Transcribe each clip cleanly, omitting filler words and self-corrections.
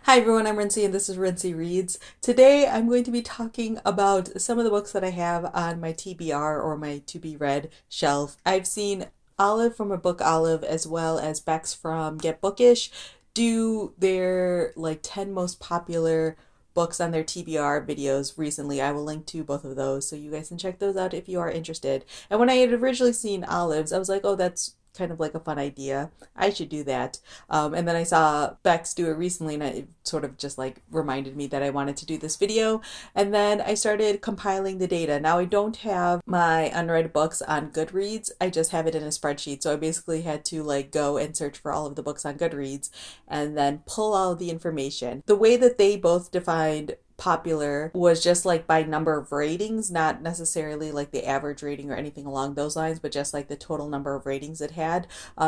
Hi everyone, I'm Rincey and this is Rincey Reads. Today I'm going to be talking about some of the books that I have on my TBR or my to be read shelf. I've seen Olive from a Book Olive as well as Bex from Get Bookish do their 10 most popular books on their TBR videos recently. I will link to both of those so you guys can check those out if you are interested. And when I had originally seen Olive's, I was like, oh, that's kind of like a fun idea. I should do that. And then I saw Bex do it recently and it sort of just reminded me that I wanted to do this video. And then I started compiling the data. Now I don't have my unread books on Goodreads. I just have it in a spreadsheet. So I basically had to go and search for all of the books on Goodreads and then pull all of the information. The way that they both defined popular was just by number of ratings, not necessarily the average rating or anything along those lines, but just the total number of ratings it had.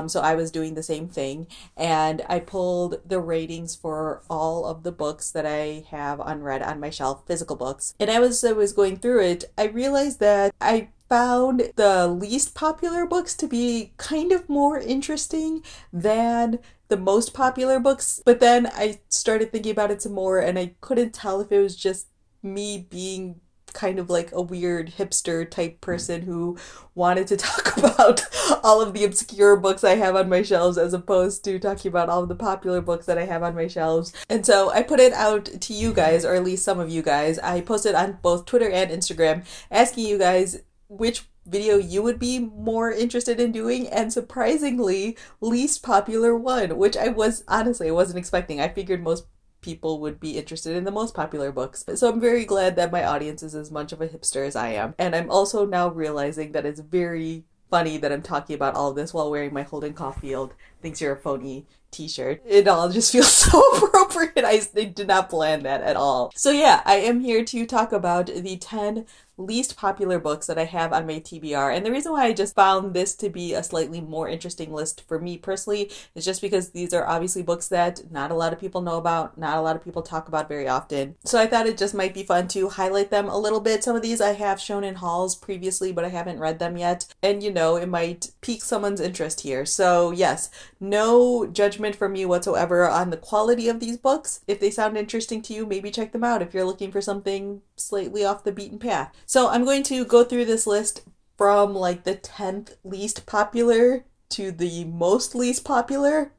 So I was doing the same thing and I pulled the ratings for all of the books that I have unread on my shelf, physical books. And as I was going through it, I realized that I found the least popular books to be kind of more interesting than the most popular books. But then I started thinking about it some more and I couldn't tell if it was just me being kind of a weird hipster type person who wanted to talk about all of the obscure books I have on my shelves as opposed to talking about all of the popular books that I have on my shelves. And so I put it out to you guys, or at least some of you guys. I posted on both Twitter and Instagram asking you guys which video you would be more interested in doing, and surprisingly least popular one, which I wasn't expecting. I figured most people would be interested in the most popular books. So I'm very glad that my audience is as much of a hipster as I am. And I'm also now realizing that it's very funny that I'm talking about all of this while wearing my Holden Caulfield Thinks You're a Phony t-shirt. It all just feels so appropriate. I did not plan that at all. So yeah, I am here to talk about the 10 least popular books that I have on my TBR. And the reason why I just found this to be a slightly more interesting list for me personally is just because these are obviously books that not a lot of people know about, not a lot of people talk about very often. So I thought it just might be fun to highlight them a little bit. Some of these I have shown in hauls previously, but I haven't read them yet. And it might pique someone's interest here. So yes, no judgment from me whatsoever on the quality of these books. If they sound interesting to you, maybe check them out if you're looking for something slightly off the beaten path. So I'm going to go through this list from the 10th least popular to the most least popular.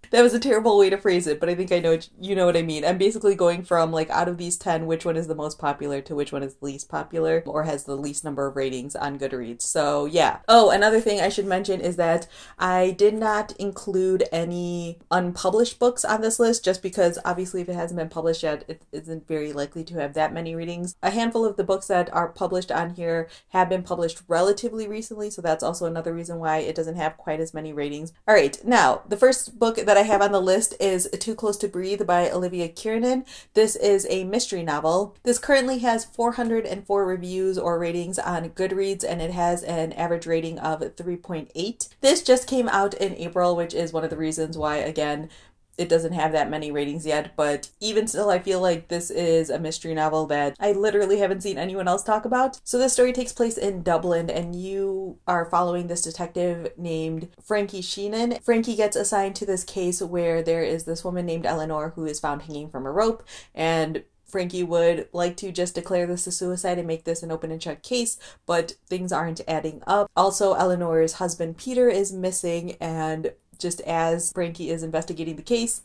That was a terrible way to phrase it, but I think you know what I mean. I'm basically going from out of these 10, which one is the most popular to which one is the least popular or has the least number of ratings on Goodreads. So yeah. Oh, another thing I should mention is that I did not include any unpublished books on this list just because obviously if it hasn't been published yet, it isn't very likely to have that many ratings. A handful of the books that are published on here have been published relatively recently, so that's also another reason why it doesn't have quite as many ratings. All right, now the first book that I have on the list is Too Close to Breathe by Olivia Kiernan. This is a mystery novel. This currently has 404 reviews or ratings on Goodreads, and it has an average rating of 3.8. This just came out in April, which is one of the reasons why, again, it doesn't have that many ratings yet, but even still, I feel like this is a mystery novel that I literally haven't seen anyone else talk about. So this story takes place in Dublin, and you are following this detective named Frankie Sheenan. Frankie gets assigned to this case where there is this woman named Eleanor who is found hanging from a rope, and Frankie would like to just declare this a suicide and make this an open and shut case, but things aren't adding up. Also, Eleanor's husband Peter is missing, and just as Frankie is investigating the case,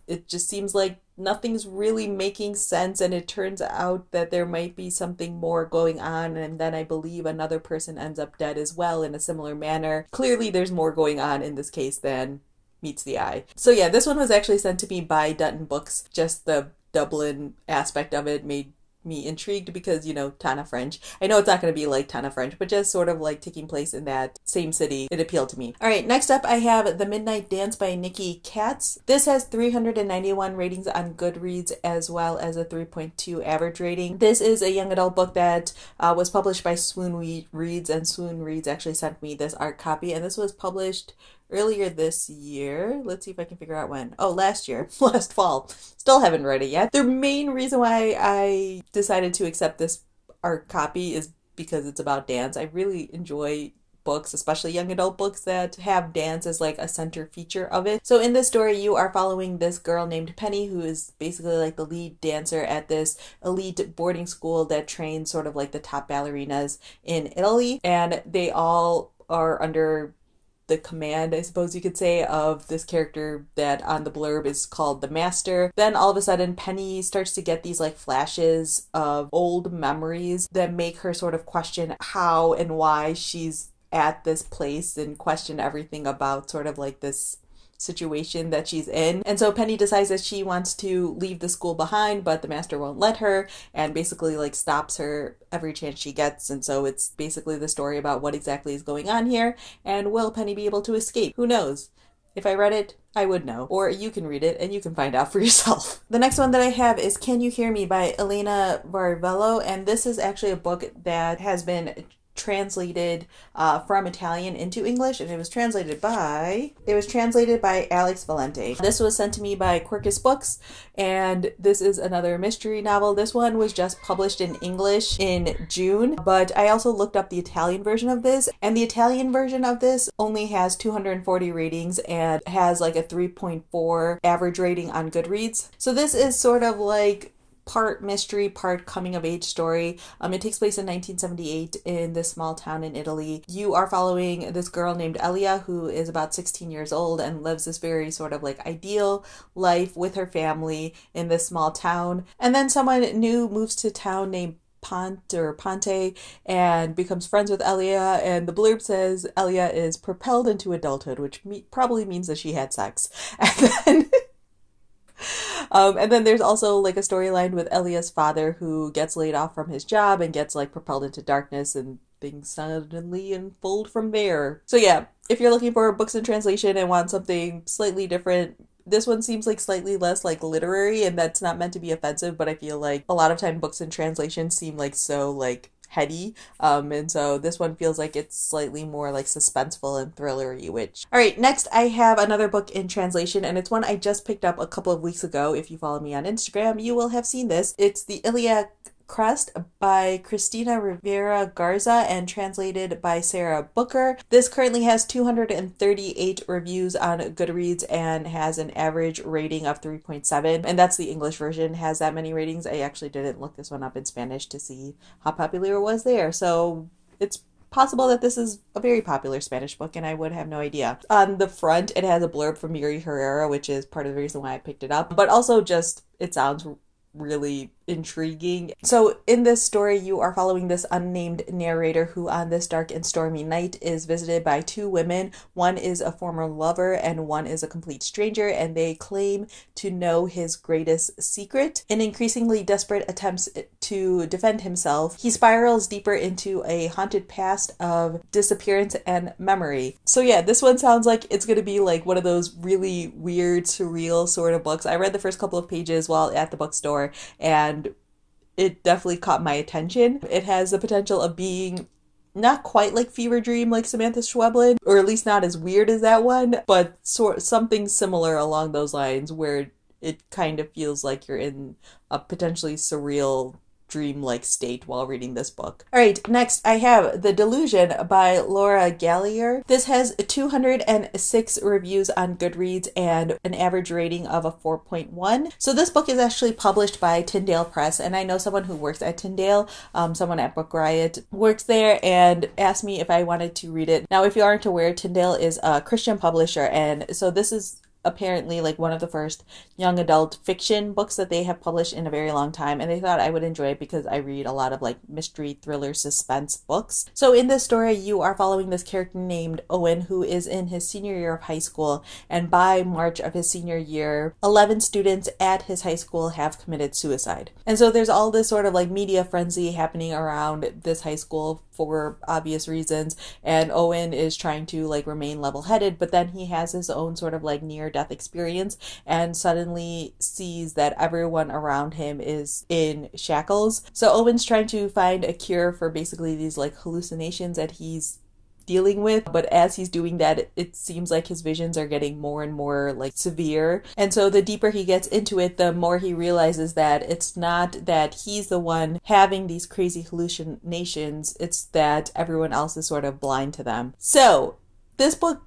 it just seems like nothing's really making sense, and it turns out that there might be something more going on, and then I believe another person ends up dead as well in a similar manner. Clearly there's more going on in this case than meets the eye. So yeah, this one was actually sent to me by Dutton Books. Just the Dublin aspect of it made me intrigued because, Tana French. I know it's not going to be like Tana French, but just sort of taking place in that same city, it appealed to me. All right, next up I have The Midnight Dance by Nikki Katz. This has 391 ratings on Goodreads as well as a 3.2 average rating. This is a young adult book that was published by Swoon Reads, and Swoon Reads actually sent me this art copy, and this was published earlier this year. Let's see if I can figure out when. Oh, last year. Last fall. Still haven't read it yet. The main reason why I decided to accept this art copy is because it's about dance. I really enjoy books, especially young adult books, that have dance as like a center feature of it. So in this story, you are following this girl named Penny, who is basically like the lead dancer at this elite boarding school that trains sort of like the top ballerinas in Italy. And they all are under the command, I suppose you could say, of this character that on the blurb is called the Master. Then all of a sudden Penny starts to get these like flashes of old memories that make her sort of question how and why she's at this place and question everything about sort of like this situation that she's in. And so Penny decides that she wants to leave the school behind, but the Master won't let her and basically like stops her every chance she gets. And so it's basically the story about what exactly is going on here, and will Penny be able to escape? Who knows? If I read it, I would know. Or you can read it and you can find out for yourself. The next one that I have is Can You Hear Me by Elena Varvello, and this is actually a book that has been translated from Italian into English, and it was translated by Alex Valente. This was sent to me by Quercus Books, and this is another mystery novel. This one was just published in English in June, but I also looked up the Italian version of this, and the Italian version of this only has 240 ratings and has like a 3.4 average rating on Goodreads. So this is sort of like part mystery, part coming of age story. It takes place in 1978 in this small town in Italy. You are following this girl named Elia, who is about 16 years old and lives this very sort of like ideal life with her family in this small town. And then someone new moves to town named Ponte and becomes friends with Elia, and the blurb says Elia is propelled into adulthood, which probably means that she had sex. And then there's also like a storyline with Elia's father, who gets laid off from his job and gets like propelled into darkness, and things suddenly unfold from there. So yeah, if you're looking for books in translation and want something slightly different, this one seems like slightly less like literary, and that's not meant to be offensive, but I feel like a lot of time books in translation seem like so like heady, and so this one feels like it's slightly more like suspenseful and thrillery. Which, all right, next I have another book in translation, and it's one I just picked up a couple of weeks ago. If you follow me on Instagram, you will have seen this. It's the Iliac Crest by Cristina Rivera Garza and translated by Sarah Booker. This currently has 238 reviews on Goodreads and has an average rating of 3.7, and that's the English version, has that many ratings. I actually didn't look this one up in Spanish to see how popular it was there, so it's possible that this is a very popular Spanish book and I would have no idea. On the front, it has a blurb from Yuri Herrera, which is part of the reason why I picked it up, but also just it sounds really intriguing. So in this story, you are following this unnamed narrator who on this dark and stormy night is visited by two women. One is a former lover and one is a complete stranger, and they claim to know his greatest secret. In increasingly desperate attempts to defend himself, he spirals deeper into a haunted past of disappearance and memory. So yeah, this one sounds like it's going to be like one of those really weird, surreal sort of books. I read the first couple of pages while at the bookstore, and it definitely caught my attention. It has the potential of being not quite like Fever Dream like Samantha Schweblin, or at least not as weird as that one, but something similar along those lines where it kind of feels like you're in a potentially surreal dream-like state while reading this book. All right, next I have The Delusion by Laura Gallier. This has 206 reviews on Goodreads and an average rating of a 4.1. So this book is actually published by Tyndale Press, and I know someone who works at Tyndale, someone at Book Riot works there, and asked me if I wanted to read it. Now, if you aren't aware, Tyndale is a Christian publisher, and so this is apparently like one of the first young adult fiction books that they have published in a very long time, and they thought I would enjoy it because I read a lot of like mystery, thriller, suspense books. So in this story, you are following this character named Owen, who is in his senior year of high school, and by March of his senior year, 11 students at his high school have committed suicide. And so there's all this sort of like media frenzy happening around this high school for obvious reasons, and Owen is trying to like remain level-headed, but then he has his own sort of like near-death experience and suddenly sees that everyone around him is in shackles. So Owen's trying to find a cure for basically these like hallucinations that he's dealing with. But as he's doing that, it seems like his visions are getting more and more like severe. And so the deeper he gets into it, the more he realizes that it's not that he's the one having these crazy hallucinations, it's that everyone else is sort of blind to them. So this book,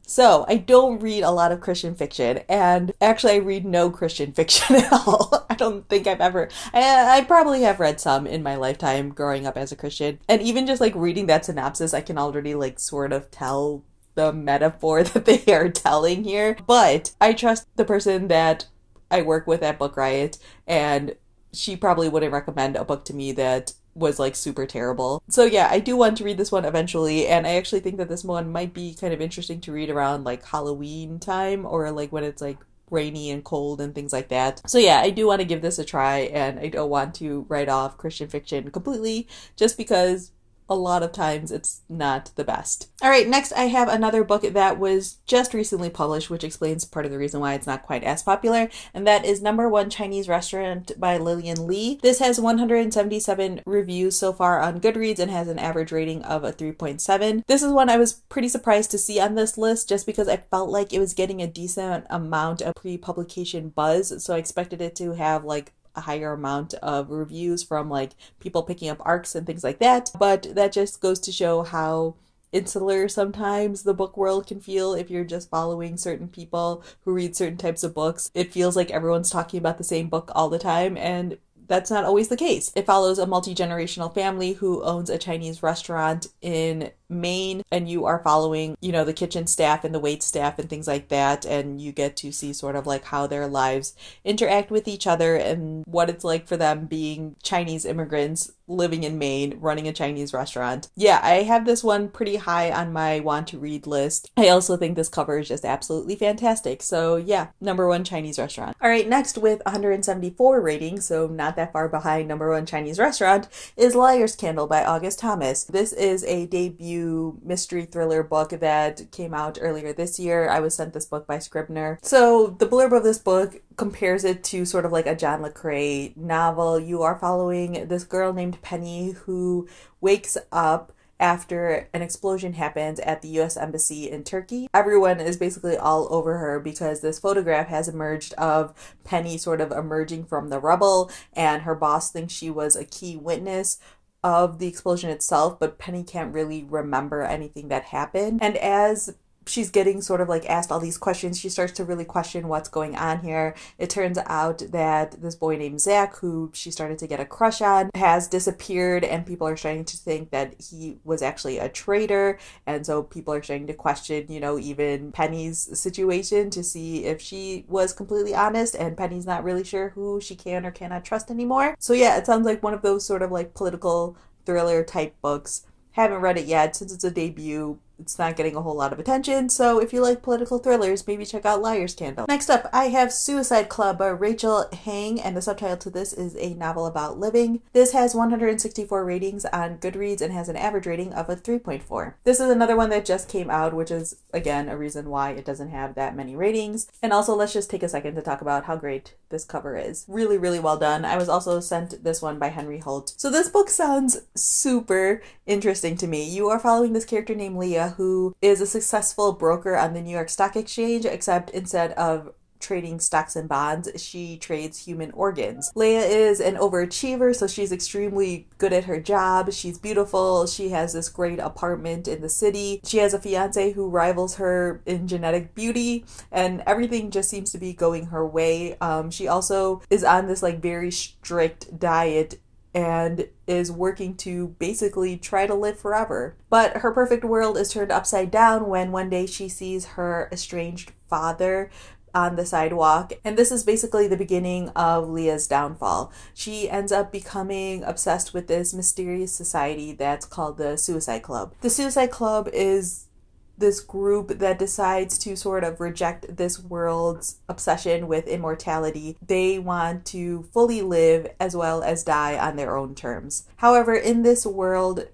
so I don't read a lot of Christian fiction, and actually I read no Christian fiction at all. I don't think I've ever, I probably have read some in my lifetime growing up as a Christian, and even just like reading that synopsis, I can already like sort of tell the metaphor that they are telling here. But I trust the person that I work with at Book Riot, and she probably wouldn't recommend a book to me that was like super terrible. So yeah, I do want to read this one eventually, and I actually think that this one might be kind of interesting to read around like Halloween time, or like when it's like rainy and cold and things like that. So yeah, I do want to give this a try, and I don't want to write off Christian fiction completely just because a lot of times it's not the best. All right, next I have another book that was just recently published, which explains part of the reason why it's not quite as popular, and that is Number One Chinese Restaurant by Lillian Lee. This has 177 reviews so far on Goodreads and has an average rating of a 3.7. This is one I was pretty surprised to see on this list just because I felt like it was getting a decent amount of pre-publication buzz, so I expected it to have like a higher amount of reviews from like people picking up arcs and things like that. But that just goes to show how insular sometimes the book world can feel if you're just following certain people who read certain types of books. It feels like everyone's talking about the same book all the time, and that's not always the case. It follows a multi-generational family who owns a Chinese restaurant in Maine, and you are following, you know, the kitchen staff and the wait staff and things like that, and you get to see sort of like how their lives interact with each other and what it's like for them being Chinese immigrants living in Maine, running a Chinese restaurant. Yeah, I have this one pretty high on my want to read list. I also think this cover is just absolutely fantastic. So yeah, Number One Chinese Restaurant. All right, next with 174 ratings, so not that far behind Number One Chinese Restaurant, is Liar's Candle by August Thomas. This is a debut mystery thriller book that came out earlier this year. I was sent this book by Scribner. So the blurb of this book compares it to sort of like a John le Carré novel. You are following this girl named Penny who wakes up after an explosion happens at the US Embassy in Turkey. Everyone is basically all over her because this photograph has emerged of Penny sort of emerging from the rubble, and her boss thinks she was a key witness of the explosion itself, but Penny can't really remember anything that happened. And as she's getting sort of like asked all these questions, she starts to really question what's going on here. It turns out that this boy named Zach, who she started to get a crush on, has disappeared, and people are starting to think that he was actually a traitor. And so people are starting to question, you know, even Penny's situation to see if she was completely honest, and Penny's not really sure who she can or cannot trust anymore. So yeah, it sounds like one of those sort of like political thriller type books. Haven't read it yet since it's a debut. It's not getting a whole lot of attention, so if you like political thrillers, maybe check out Liar's Candle. Next up, I have Suicide Club by Rachel Hang, and the subtitle to this is A Novel About Living. This has 164 ratings on Goodreads and has an average rating of a 3.4. This is another one that just came out, which is, again, a reason why it doesn't have that many ratings. And also, let's just take a second to talk about how great this cover is. Really, really well done. I was also sent this one by Henry Holt. So this book sounds super interesting to me. You are following this character named Leah, who is a successful broker on the New York Stock Exchange, except instead of trading stocks and bonds, she trades human organs. Leia is an overachiever, so she's extremely good at her job. She's beautiful. She has this great apartment in the city. She has a fiance who rivals her in genetic beauty, and everything just seems to be going her way. She also is on this like very strict diet and is working to basically try to live forever. But her perfect world is turned upside down when one day she sees her estranged father on the sidewalk, and this is basically the beginning of Leah's downfall. She ends up becoming obsessed with this mysterious society that's called the Suicide Club. The Suicide Club is this group that decides to sort of reject this world's obsession with immortality. They want to fully live as well as die on their own terms. However, in this world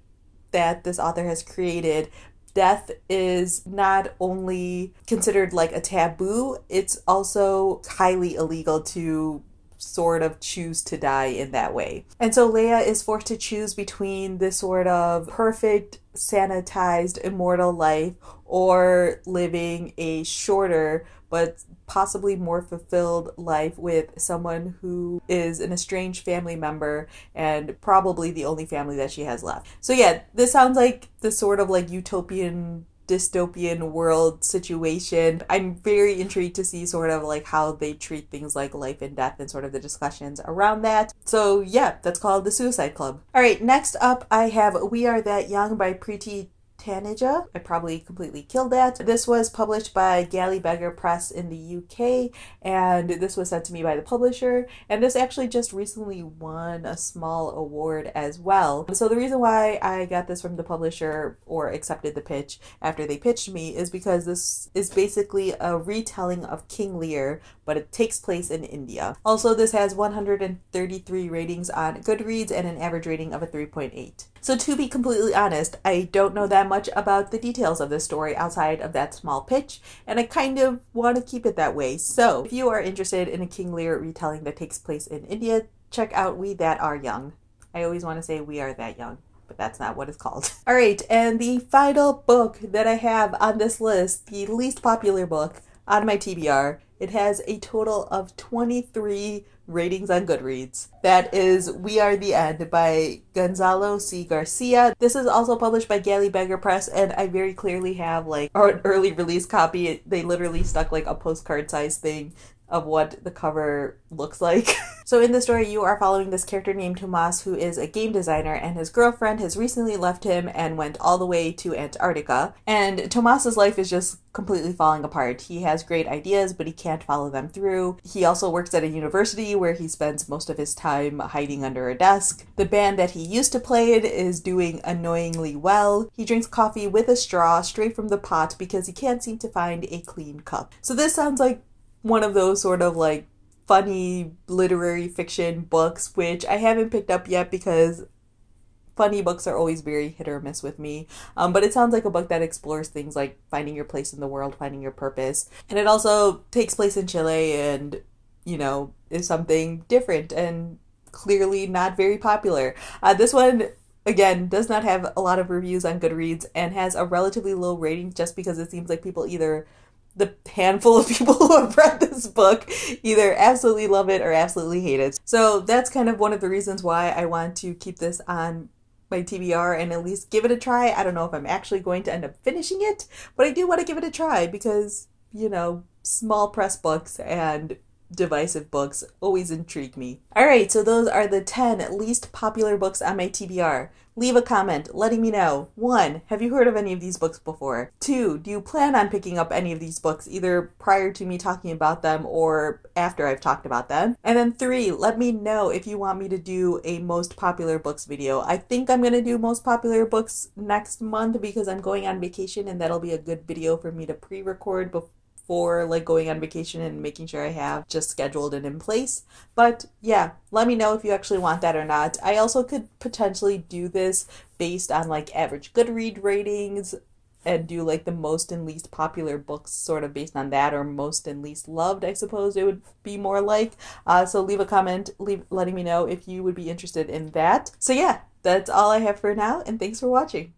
that this author has created, death is not only considered like a taboo, it's also highly illegal to sort of choose to die in that way. And so Leia is forced to choose between this sort of perfect, sanitized, immortal life or living a shorter but possibly more fulfilled life with someone who is an estranged family member and probably the only family that she has left. So yeah, this sounds like the sort of like utopian dystopian world situation. I'm very intrigued to see sort of like how they treat things like life and death and sort of the discussions around that. So yeah, that's called The Suicide Club. All right, next up I have We Are That Young by Preeti Taneja. I probably completely killed that. This was published by Galley Beggar Press in the UK, and this was sent to me by the publisher, and this actually just recently won a small award as well. So the reason why I got this from the publisher or accepted the pitch after they pitched me is because this is basically a retelling of King Lear, but it takes place in India. Also, this has 133 ratings on Goodreads and an average rating of a 3.8. So to be completely honest, I don't know that much about the details of this story outside of that small pitch, and I kind of want to keep it that way. So if you are interested in a King Lear retelling that takes place in India, check out We That Are Young. I always want to say We Are That Young, but that's not what it's called. All right, and the final book that I have on this list, the least popular book on my TBR, it has a total of 23 ratings on Goodreads. That is We Are the End by Gonzalo C. Garcia. This is also published by Galley Beggar Press, and I very clearly have like an early release copy. They literally stuck like a postcard size thing of what the cover looks like. So in the story, you are following this character named Tomas, who is a game designer, and his girlfriend has recently left him and went all the way to Antarctica. And Tomas's life is just completely falling apart. He has great ideas, but he can't follow them through. He also works at a university where he spends most of his time hiding under a desk. The band that he used to play in is doing annoyingly well. He drinks coffee with a straw straight from the pot because he can't seem to find a clean cup. So this sounds like one of those sort of like funny literary fiction books, which I haven't picked up yet because funny books are always very hit or miss with me. But it sounds like a book that explores things like finding your place in the world, finding your purpose. And it also takes place in Chile and, you know, is something different and clearly not very popular. This one, again, does not have a lot of reviews on Goodreads and has a relatively low rating just because it seems like people either the handful of people who have read this book either absolutely love it or absolutely hate it. So that's kind of one of the reasons why I want to keep this on my TBR and at least give it a try. I don't know if I'm actually going to end up finishing it, but I do want to give it a try because, you know, small press books and divisive books always intrigue me. Alright, so those are the 10 least popular books on my TBR. Leave a comment letting me know. 1. Have you heard of any of these books before? 2. Do you plan on picking up any of these books either prior to me talking about them or after I've talked about them? And then 3. Let me know if you want me to do a most popular books video. I think I'm going to do most popular books next month because I'm going on vacation and that'll be a good video for me to pre-record before like going on vacation and making sure I have just scheduled and in place. But yeah, let me know if you actually want that or not. I also could potentially do this based on like average Goodread ratings and do like the most and least popular books sort of based on that, or most and least loved, I suppose it would be more like. So leave a comment letting me know if you would be interested in that. So yeah, that's all I have for now, and thanks for watching.